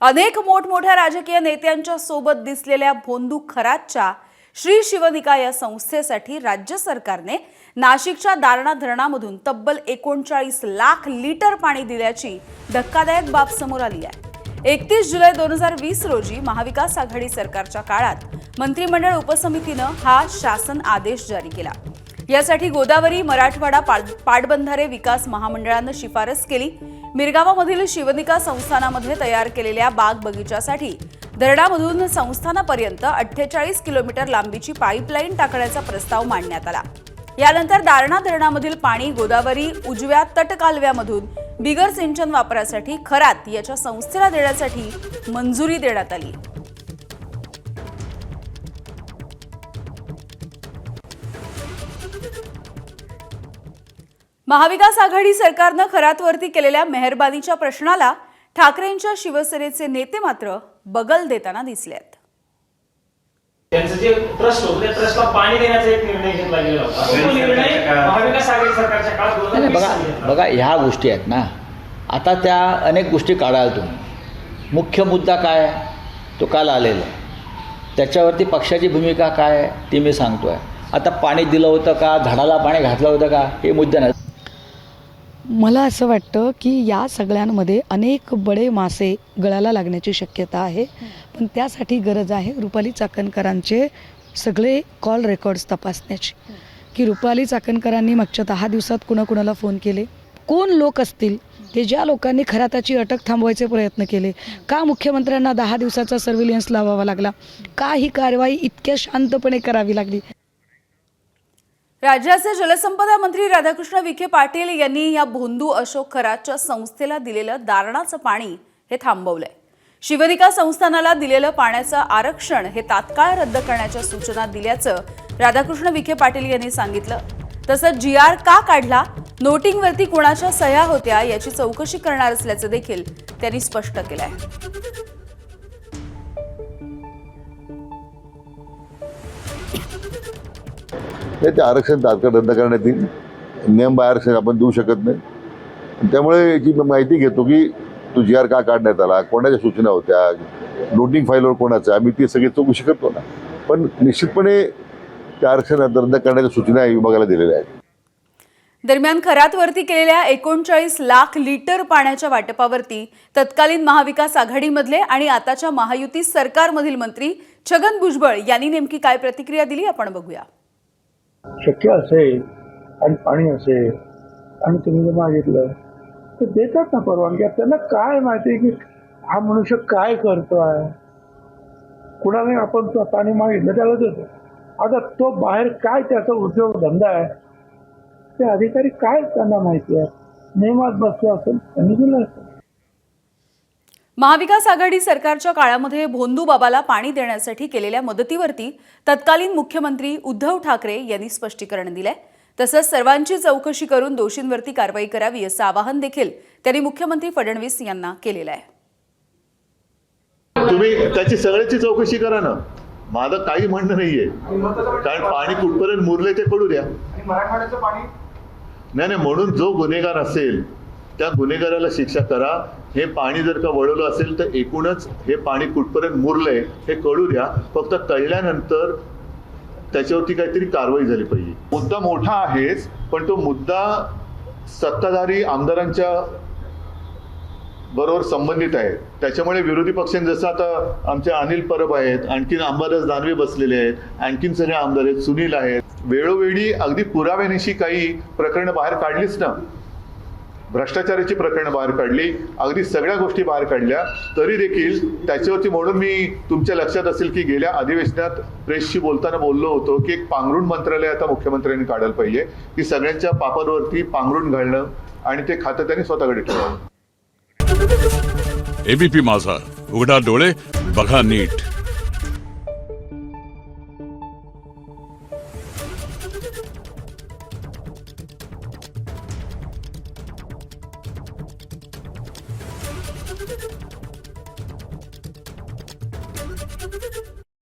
अनेक मोठमोठ्या राजकीय नेत्यांच्या सोबत दिसलेल्या भोंदू खरातच्या श्री शिवनिका या संस्थेसाठी राज्य सरकारने नाशिकच्या दारणा धरणामधून तब्बल 39 लाख लिटर पाणी दिल्याची धक्कादायक बाब समोर आली आहे। 31 जुलै 2020 रोजी महाविकास आघाडी सरकारच्या काळात मंत्रिमंडळ उपसमितीने हा शासन आदेश जारी केला। यासाठी गोदावरी मराठवाडा पाटबंधारे विकास महामंडळाने शिफारस केली। मिरगावामधील शिवनिका संस्थानामध्ये तयार केलेल्या बाग बगीचासाठी धरणामधून संस्थानापर्यंत 48 किलोमीटर लांबीची पाईपलाईन टाकण्याचा प्रस्ताव मांडण्यात आला। यानंतर दारणा धरणामधील पाणी गोदावरी उजव्या तटकालव्यामधून बिगर सिंचन वापरासाठी खरात याच्या संस्थेला देण्यासाठी मंजुरी देण्यात आली। महाविकास आघाडी सरकारने खरातवरती केलेल्या मेहरबानीच्या प्रश्नाला ठाकरेंच्या शिवसेनेचे नेते मात्र बगल देताना दिसले आहेत। त्यांचं जे ट्रस्ट होतं त्या ट्रस्टला पाणी देण्याचा एक निर्णय घेतला गेला होता। तो निर्णय महाविकास आघाडी सरकारच्या काळात 2020 बघा ह्या गोष्टी आहेत ना, आता त्या अनेक गोष्टी काढाल तुम्ही। मुख्य मुद्दा काय आहे तो काल आलेला आहे, त्याच्यावरती पक्षाची भूमिका काय आहे ती मी सांगतोय। आता पाणी दिलं होतं का, झाडाला पाणी घातलं होतं का, हे मुद्दे नाही। मला असं वाटतं की या सगळ्यांमध्ये अनेक बडे मासे गळाला लागण्याची शक्यता आहे, पण त्यासाठी गरज आहे रुपाली चाकणकरांचे सगळे कॉल रेकॉर्ड्स तपासण्याची, की रुपाली चाकणकरांनी मागच्या 10 दिवसात कुणाकुणाला फोन केले, कोण लोक असतील की ज्या लोकांनी खराताची अटक थांबवायचे प्रयत्न केले, का मुख्यमंत्र्यांना 10 दिवसाचा सर्व्हिलन्स लावावा लागला, का ही कारवाई इतक्या शांतपणे करावी लागली। राज्याचे जलसंपदा मंत्री राधाकृष्ण विखे पाटील यांनी या भोंदू अशोक खरातच्या संस्थेला दिलेलं दारणाचं पाणी हे थांबवलंय। शिवनिका संस्थानाला दिलेलं पाण्याचं आरक्षण हे तात्काळ रद्द करण्याच्या सूचना दिल्याचं राधाकृष्ण विखे पाटील यांनी सांगितलं। तसंच GR का काढला, नोटिंगवरती कोणाच्या सह्या होत्या याची चौकशी करणार असल्याचं देखील त्यांनी स्पष्ट केलंय। ते आरक्षण तात्काळ रद्द करण्यात येईल। नियम आरक्षण आपण देऊ शकत नाही, त्यामुळे याची माहिती घेतो की तो GR का काढण्यात आला, कोणाच्या सूचना होत्या, नोटिंग फाईलवर कोणाचं, आम्ही ती सगळी चौकशी करतो ना। पण निश्चितपणे त्या आरक्षण रद्द करण्याच्या सूचना विभागाला दिलेल्या आहेत। दरम्यान खरातवरती केलेल्या 39 लाख लिटर पाण्याच्या वाटपावरती तत्कालीन महाविकास आघाडीमधले आणि आताच्या महायुती सरकारमधील मंत्री छगन भुजबळ यांनी नेमकी काय प्रतिक्रिया दिली आपण बघूया। शक्य असेल आणि पाणी असेल आणि तुम्ही जर मागितलं तर देतात ना परवानगी। आपल्याला काय माहिती की हा मनुष्य काय करतोय, कुणाने आपण पाणी मागितलं त्याला देतो। आता तो बाहेर काय त्याचा उद्योग धंदा आहे ते अधिकारी काय त्यांना माहिती आहे, नियमात बसला असेल त्यांनी दिलं असेल। महाविकास आघाडी सरकारच्या काळामध्ये भोंदू बाबाला पाणी देण्यासाठी केलेल्या मदतीवरती तत्कालीन मुख्यमंत्री उद्धव ठाकरे यांनी स्पष्टीकरण दिलंय। तसंच सर्वांची चौकशी करून दोषींवरती कारवाई करावी असं आवाहन देखील त्यांनी मुख्यमंत्री फडणवीस यांना केलेलं आहे। तुम्ही त्याची सगळ्याची चौकशी करा ना, माझं काही म्हणणं नाहीये, कारण पाणी कुठपर्यंत मुरले ते कळू द्या। मराठवाड्याचं पाणी नाही, म्हणून जो गुन्हेगार असेल त्या गुन्हेगाराला शिक्षा करा। हे पाणी जर का वळवलं असेल तर एकूणच हे पाणी कुठपर्यंत मुरलंय हे कळू द्या। फक्त कळल्यानंतर त्याच्यावरती काहीतरी कारवाई झाली पाहिजे। मुद्दा मोठा आहेच, पण तो मुद्दा सत्ताधारी आमदारांच्या बरोबर संबंधित आहे। त्याच्यामुळे विरोधी पक्षांनी जसं आता आमचे अनिल परब आहेत, आणखीन अंबादास दानवे बसलेले आहेत, आणखीन सगळे आमदार आहेत, सुनील आहेत, वेळोवेळी अगदी पुराव्यानिशी काही प्रकरणं बाहेर काढलीच ना। भ्रष्टाचाराची प्रकरणं बाहेर काढली, अगदी सगळ्या गोष्टी बाहेर काढल्या, तरी देखील त्याच्यावरती म्हणून मी तुमच्या लक्षात असेल की गेल्या अधिवेशनात प्रेसशी बोलताना बोललो होतो की एक पांघरुण मंत्रालय आता मुख्यमंत्र्यांनी काढायला पाहिजे, की सगळ्यांच्या पापांवरती पांघरुण घालणं आणि ते खातं त्यांनी स्वतःकडे ठेवावं। ABP माझा, उघडा डोळे बघा नीट।